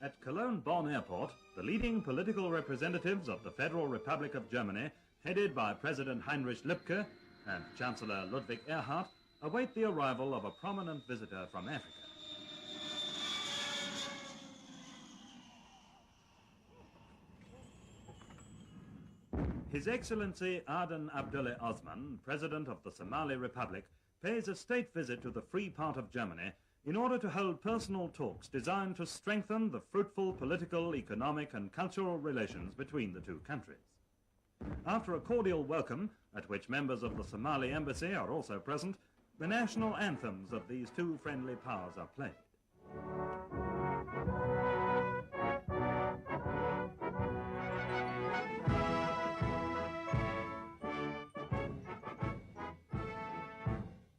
At Cologne-Bonn Airport, the leading political representatives of the Federal Republic of Germany, headed by President Heinrich Lübke and Chancellor Ludwig Erhard, await the arrival of a prominent visitor from Africa. His Excellency Adan Abdule Osman, President of the Somali Republic, pays a state visit to the free part of Germany in order to hold personal talks designed to strengthen the fruitful political, economic and cultural relations between the two countries. After a cordial welcome, at which members of the Somali embassy are also present, the national anthems of these two friendly powers are played.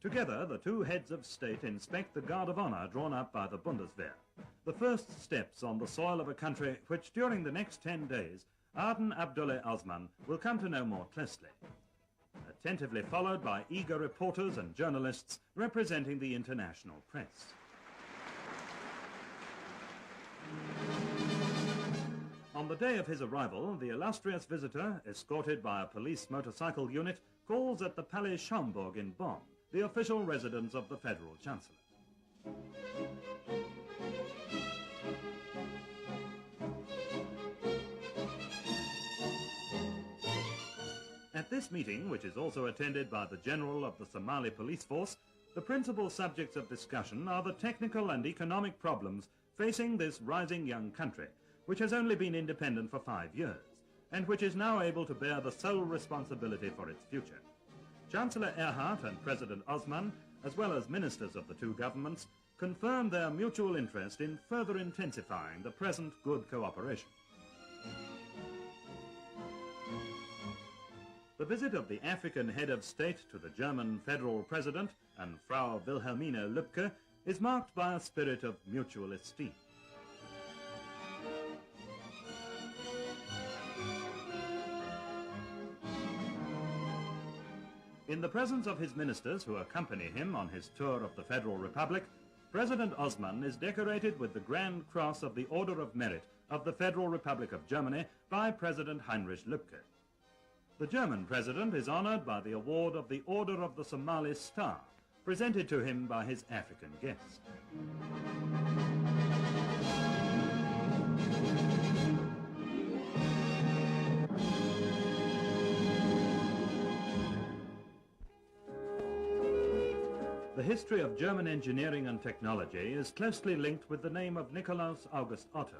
Together, the two heads of state inspect the Guard of Honor drawn up by the Bundeswehr, the first steps on the soil of a country which during the next 10 days Adan Abdule Osman will come to know more closely, attentively followed by eager reporters and journalists representing the international press. On the day of his arrival, the illustrious visitor, escorted by a police motorcycle unit, calls at the Palais Schaumburg in Bonn, the official residence of the Federal Chancellor. At this meeting, which is also attended by the General of the Somali Police Force, the principal subjects of discussion are the technical and economic problems facing this rising young country, which has only been independent for 5 years, and which is now able to bear the sole responsibility for its future. Chancellor Erhard and President Osman, as well as ministers of the two governments, confirmed their mutual interest in further intensifying the present good cooperation. The visit of the African head of state to the German federal president and Frau Wilhelmine Lübke is marked by a spirit of mutual esteem. In the presence of his ministers who accompany him on his tour of the Federal Republic, President Osman is decorated with the Grand Cross of the Order of Merit of the Federal Republic of Germany by President Heinrich Lübke. The German president is honored by the award of the Order of the Somali Star, presented to him by his African guest. The history of German engineering and technology is closely linked with the name of Nikolaus August Otto.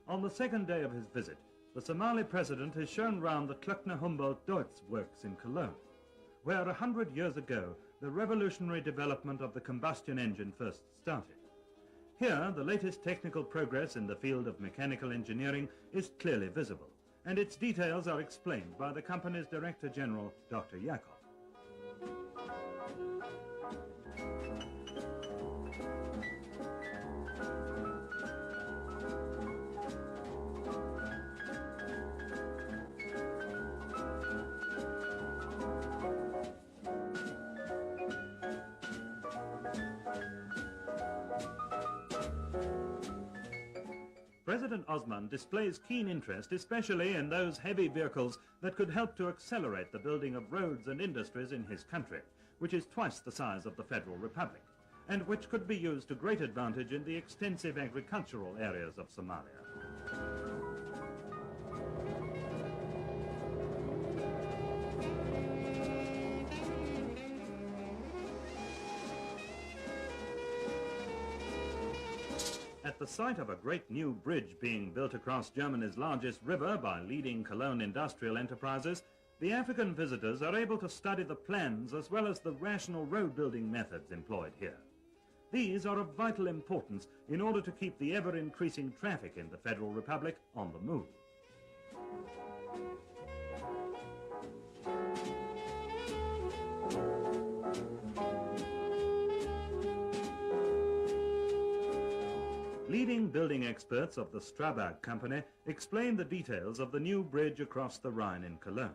On the second day of his visit, the Somali president is shown round the Klöckner-Humboldt-Deutz works in Cologne, where 100 years ago the revolutionary development of the combustion engine first started. Here, the latest technical progress in the field of mechanical engineering is clearly visible, and its details are explained by the company's Director General, Dr. Jakob. President Osman displays keen interest especially in those heavy vehicles that could help to accelerate the building of roads and industries in his country, which is twice the size of the Federal Republic, and which could be used to great advantage in the extensive agricultural areas of Somalia. At the site of a great new bridge being built across Germany's largest river by leading Cologne industrial enterprises, the African visitors are able to study the plans as well as the rational road-building methods employed here. These are of vital importance in order to keep the ever-increasing traffic in the Federal Republic on the move. Leading building experts of the Strabag company explain the details of the new bridge across the Rhine in Cologne.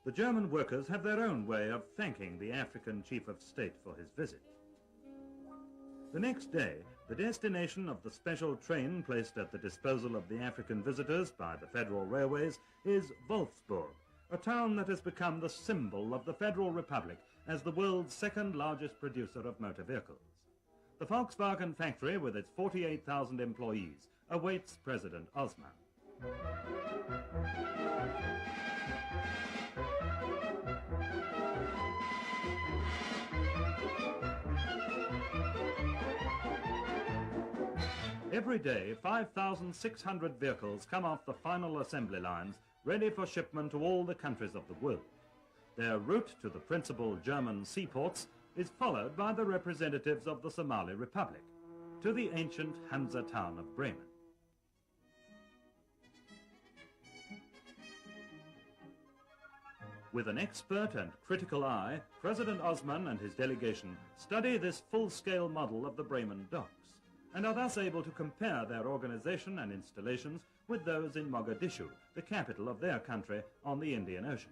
The German workers have their own way of thanking the African chief of state for his visit. The next day, The destination of the special train placed at the disposal of the African visitors by the Federal Railways is Wolfsburg, a town that has become the symbol of the Federal Republic as the world's second largest producer of motor vehicles. The Volkswagen factory, with its 48,000 employees, awaits President Osman. Every day, 5,600 vehicles come off the final assembly lines, ready for shipment to all the countries of the world. Their route to the principal German seaports is followed by the representatives of the Somali Republic, to the ancient Hansa town of Bremen. With an expert and critical eye, President Osman and his delegation study this full-scale model of the Bremen docks, and are thus able to compare their organization and installations with those in Mogadishu, the capital of their country on the Indian Ocean.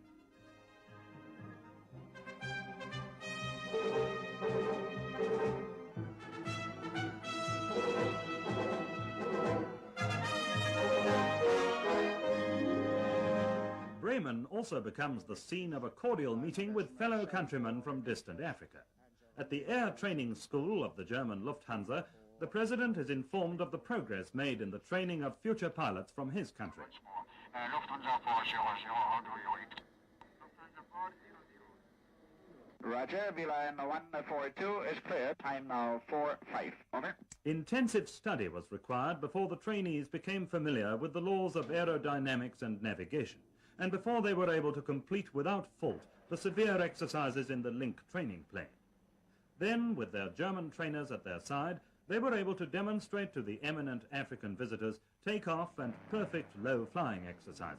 Bremen also becomes the scene of a cordial meeting with fellow countrymen from distant Africa. At the Air Training School of the German Lufthansa, the President is informed of the progress made in the training of future pilots from his country. Roger, V-line 142 is clear. Time now 4-5. Over. Intensive study was required before the trainees became familiar with the laws of aerodynamics and navigation, and before they were able to complete without fault the severe exercises in the Link training plane. Then, with their German trainers at their side, they were able to demonstrate to the eminent African visitors take-off and perfect low-flying exercises.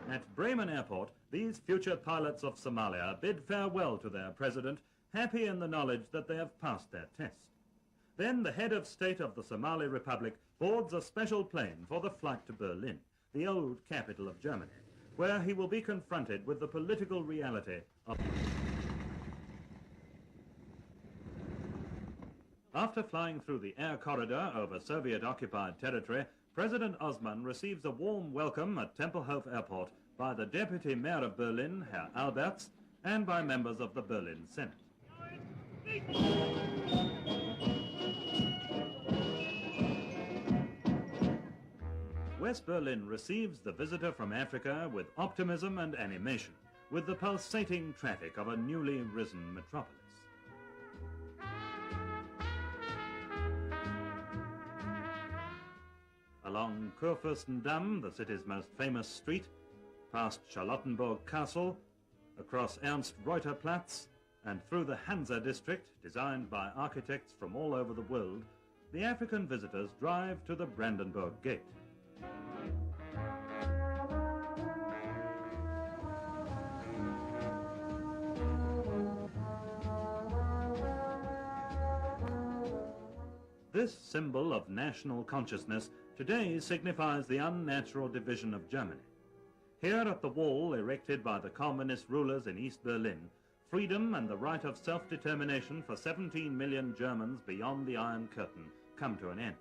At Bremen Airport, these future pilots of Somalia bid farewell to their president, happy in the knowledge that they have passed their test. Then the head of state of the Somali Republic boards a special plane for the flight to Berlin, the old capital of Germany, where he will be confronted with the political reality of... After flying through the air corridor over Soviet-occupied territory, President Osman receives a warm welcome at Tempelhof Airport by the Deputy Mayor of Berlin, Herr Alberts, and by members of the Berlin Senate. West Berlin receives the visitor from Africa with optimism and animation, with the pulsating traffic of a newly risen metropolis. Along Kurfürstendamm, the city's most famous street, past Charlottenburg Castle, across Ernst-Reuter-Platz, and through the Hansa district, designed by architects from all over the world, the African visitors drive to the Brandenburg Gate. This symbol of national consciousness today signifies the unnatural division of Germany. Here at the wall erected by the communist rulers in East Berlin, freedom and the right of self-determination for 17 million Germans beyond the Iron Curtain come to an end.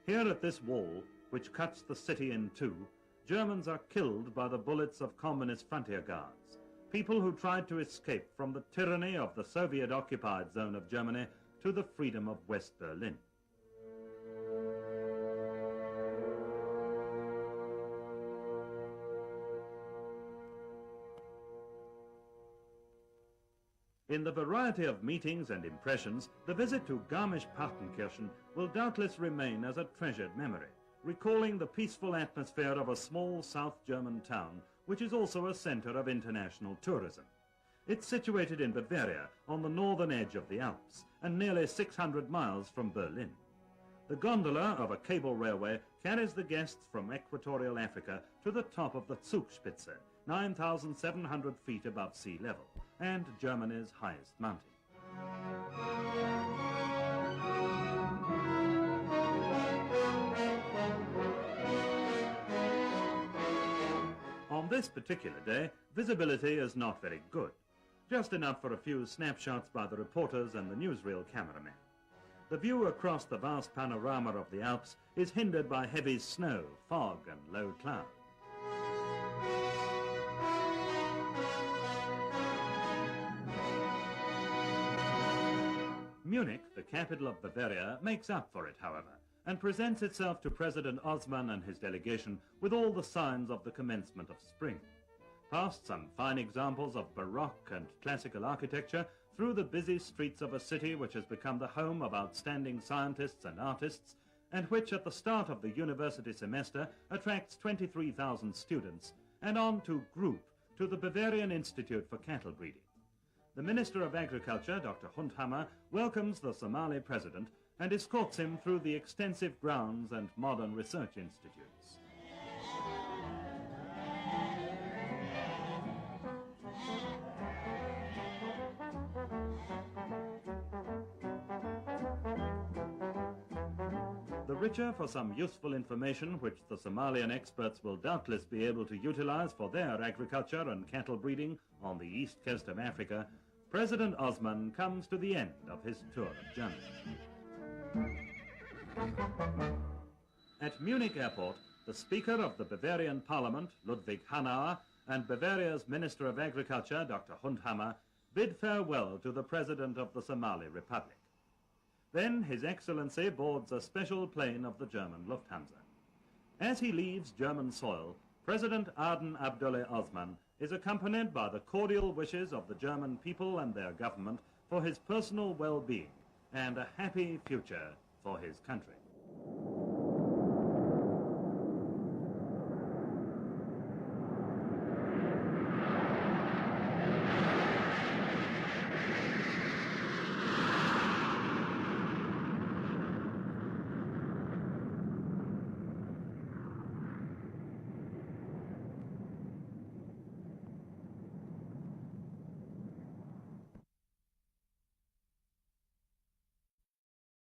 Here at this wall, which cuts the city in two, Germans are killed by the bullets of communist frontier guards, people who tried to escape from the tyranny of the Soviet-occupied zone of Germany to the freedom of West Berlin. In the variety of meetings and impressions, the visit to Garmisch-Partenkirchen will doubtless remain as a treasured memory, recalling the peaceful atmosphere of a small South German town, which is also a center of international tourism. It's situated in Bavaria, on the northern edge of the Alps, and nearly 600 miles from Berlin. The gondola of a cable railway carries the guests from equatorial Africa to the top of the Zugspitze, 9,700 feet above sea level, and Germany's highest mountain. On this particular day, visibility is not very good, just enough for a few snapshots by the reporters and the newsreel cameramen. The view across the vast panorama of the Alps is hindered by heavy snow, fog and low cloud. Munich, the capital of Bavaria, makes up for it, however, and presents itself to President Osman and his delegation with all the signs of the commencement of spring. Past some fine examples of Baroque and classical architecture, through the busy streets of a city which has become the home of outstanding scientists and artists, and which at the start of the university semester attracts 23,000 students, and on to Group, to the Bavarian Institute for Cattle Breeding. The Minister of Agriculture, Dr. Hundhammer, welcomes the Somali president and escorts him through the extensive grounds and modern research institutes. The richer for some useful information which the Somalian experts will doubtless be able to utilize for their agriculture and cattle breeding on the east coast of Africa, President Osman comes to the end of his tour of Germany. At Munich Airport, the Speaker of the Bavarian Parliament, Ludwig Hanauer, and Bavaria's Minister of Agriculture, Dr. Hundhammer, bid farewell to the President of the Somali Republic. Then His Excellency boards a special plane of the German Lufthansa. As he leaves German soil, President Adan Cabdule Osman is accompanied by the cordial wishes of the German people and their government for his personal well-being and a happy future for his country.